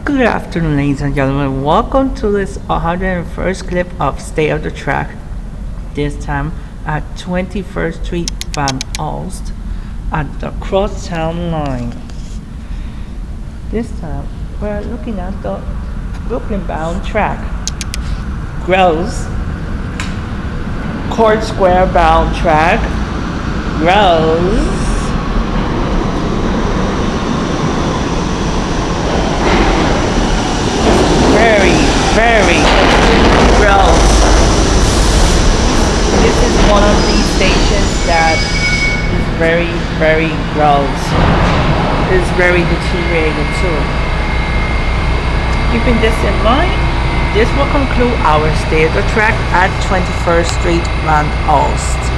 Good afternoon, ladies and gentlemen. Welcome to this 101st clip of State of the Track. This time at 21st Street Van Alst at the crosstown line. This time we're looking at the Brooklyn bound track. Gross. Court Square bound track. Gross. Very gross. This is one of these stations that is very gross. It's very deteriorated too. Keeping this in mind, this will conclude our State of the Track at 21st Street Van Alst.